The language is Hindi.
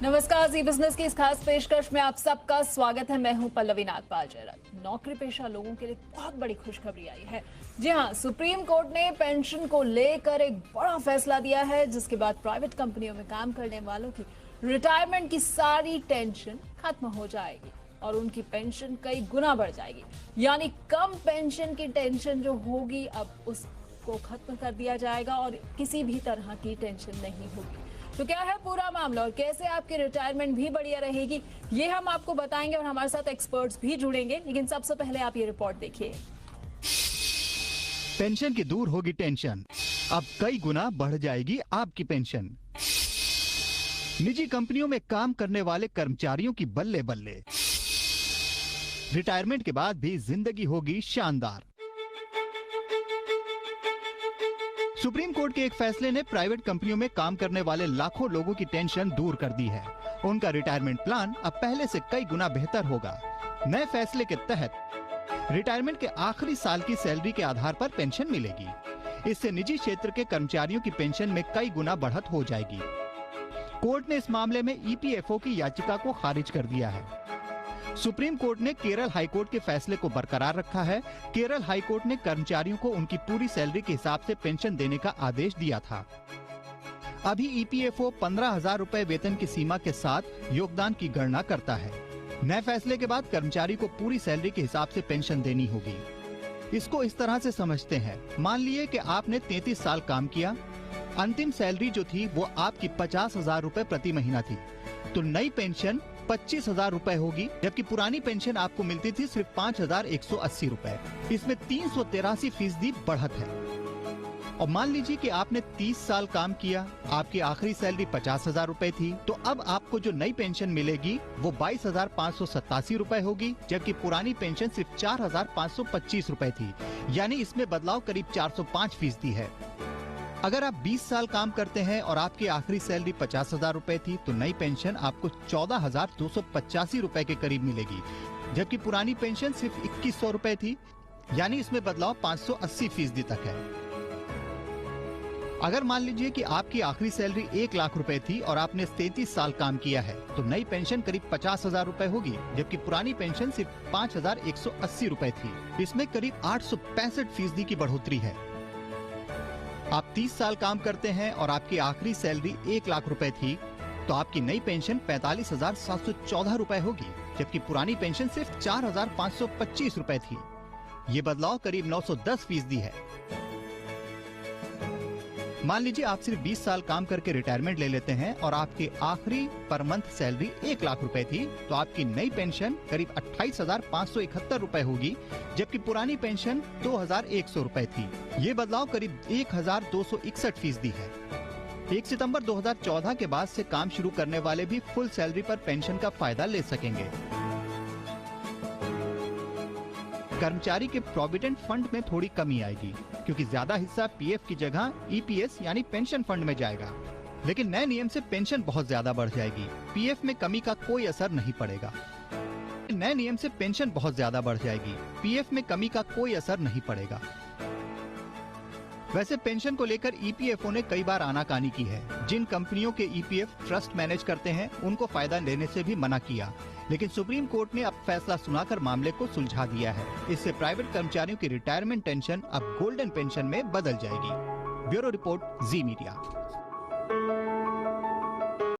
नमस्कार, जी बिजनेस की इस खास पेशकश में आप सबका स्वागत है। मैं हूं पल्लवी नागपाल जयराज। नौकरी पेशा लोगों के लिए बहुत बड़ी खुशखबरी आई है। जी हां, सुप्रीम कोर्ट ने पेंशन को लेकर एक बड़ा फैसला दिया है, जिसके बाद प्राइवेट कंपनियों में काम करने वालों की रिटायरमेंट की सारी टेंशन खत्म हो जाएगी और उनकी पेंशन कई गुना बढ़ जाएगी। यानी कम पेंशन की टेंशन जो होगी अब उसको खत्म कर दिया जाएगा और किसी भी तरह की टेंशन नहीं होगी। तो क्या है पूरा मामला और कैसे आपकी रिटायरमेंट भी बढ़िया रहेगी, ये हम आपको बताएंगे और हमारे साथ एक्सपर्ट्स भी जुड़ेंगे। लेकिन सबसे पहले आप ये रिपोर्ट देखिए। पेंशन की दूर होगी टेंशन, अब कई गुना बढ़ जाएगी आपकी पेंशन। निजी कंपनियों में काम करने वाले कर्मचारियों की बल्ले बल्ले, रिटायरमेंट के बाद भी जिंदगी होगी शानदार। सुप्रीम कोर्ट के एक फैसले ने प्राइवेट कंपनियों में काम करने वाले लाखों लोगों की टेंशन दूर कर दी है। उनका रिटायरमेंट प्लान अब पहले से कई गुना बेहतर होगा। नए फैसले के तहत रिटायरमेंट के आखिरी साल की सैलरी के आधार पर पेंशन मिलेगी। इससे निजी क्षेत्र के कर्मचारियों की पेंशन में कई गुना बढ़त हो जाएगी। कोर्ट ने इस मामले में ईपीएफओ की याचिका को खारिज कर दिया है। सुप्रीम कोर्ट ने केरल हाईकोर्ट के फैसले को बरकरार रखा है। केरल हाईकोर्ट ने कर्मचारियों को उनकी पूरी सैलरी के हिसाब से पेंशन देने का आदेश दिया था। अभी ईपीएफओ 15,000 रुपए वेतन की सीमा के साथ योगदान की गणना करता है। नए फैसले के बाद कर्मचारी को पूरी सैलरी के हिसाब से पेंशन देनी होगी। इसको इस तरह से समझते हैं, मान लिए कि आपने 33 साल काम किया, अंतिम सैलरी जो थी वो आपकी 50,000 रुपए प्रति महीना थी, तो नई पेंशन 25,000 रुपए होगी, जबकि पुरानी पेंशन आपको मिलती थी सिर्फ 5,180 रुपए। इसमें 383% बढ़त है। और मान लीजिए कि आपने 30 साल काम किया, आपकी आखिरी सैलरी 50,000 रुपए थी, तो अब आपको जो नई पेंशन मिलेगी वो 22,587 रुपए होगी, जबकि पुरानी पेंशन सिर्फ 4,525 रुपए थी। यानी इसमें बदलाव करीब 405% है। अगर आप 20 साल काम करते हैं और आपकी आखिरी सैलरी 50,000 रुपए थी, तो नई पेंशन आपको 14,285 रुपए के करीब मिलेगी, जबकि पुरानी पेंशन सिर्फ 2,100 रुपए थी। यानी इसमें बदलाव 580% तक है। अगर मान लीजिए कि आपकी आखिरी सैलरी 1 लाख रुपए थी और आपने 33 साल काम किया है, तो नई पेंशन करीब 50,000 रुपए होगी, जबकि पुरानी पेंशन सिर्फ 5,180 रुपए थी। इसमें करीब 865% की बढ़ोतरी है। आप 30 साल काम करते हैं और आपकी आखिरी सैलरी 1 लाख रुपए थी, तो आपकी नई पेंशन 45,714 रुपए होगी, जबकि पुरानी पेंशन सिर्फ 4,525 रुपए थी। ये बदलाव करीब 910% है। मान लीजिए आप सिर्फ 20 साल काम करके रिटायरमेंट ले लेते हैं और आपकी आखिरी पर मंथ सैलरी 1 लाख रुपए थी, तो आपकी नई पेंशन करीब 28,571 रुपए होगी, जबकि पुरानी पेंशन 2,100 रुपए थी। ये बदलाव करीब 1,261% है। 1 सितंबर 2014 के बाद से काम शुरू करने वाले भी फुल सैलरी पर पेंशन का फायदा ले सकेंगे। कर्मचारी के प्रोविडेंट फंड में थोड़ी कमी आएगी, क्योंकि ज्यादा हिस्सा पीएफ की जगह ईपीएस यानी पेंशन फंड में जाएगा। लेकिन नए नियम से पेंशन बहुत ज्यादा बढ़ जाएगी। पीएफ में कमी का कोई असर नहीं पड़ेगा। नए नियम से पेंशन बहुत ज्यादा बढ़ जाएगी, पीएफ में कमी का कोई असर नहीं पड़ेगा। वैसे पेंशन को लेकर ईपीएफओ ने कई बार आनाकानी की है। जिन कंपनियों के ईपीएफ ट्रस्ट मैनेज करते हैं, उनको फायदा लेने से भी मना किया, लेकिन सुप्रीम कोर्ट ने अब फैसला सुनाकर मामले को सुलझा दिया है। इससे प्राइवेट कर्मचारियों की रिटायरमेंट टेंशन अब गोल्डन पेंशन में बदल जाएगी। ब्यूरो रिपोर्ट, जी मीडिया।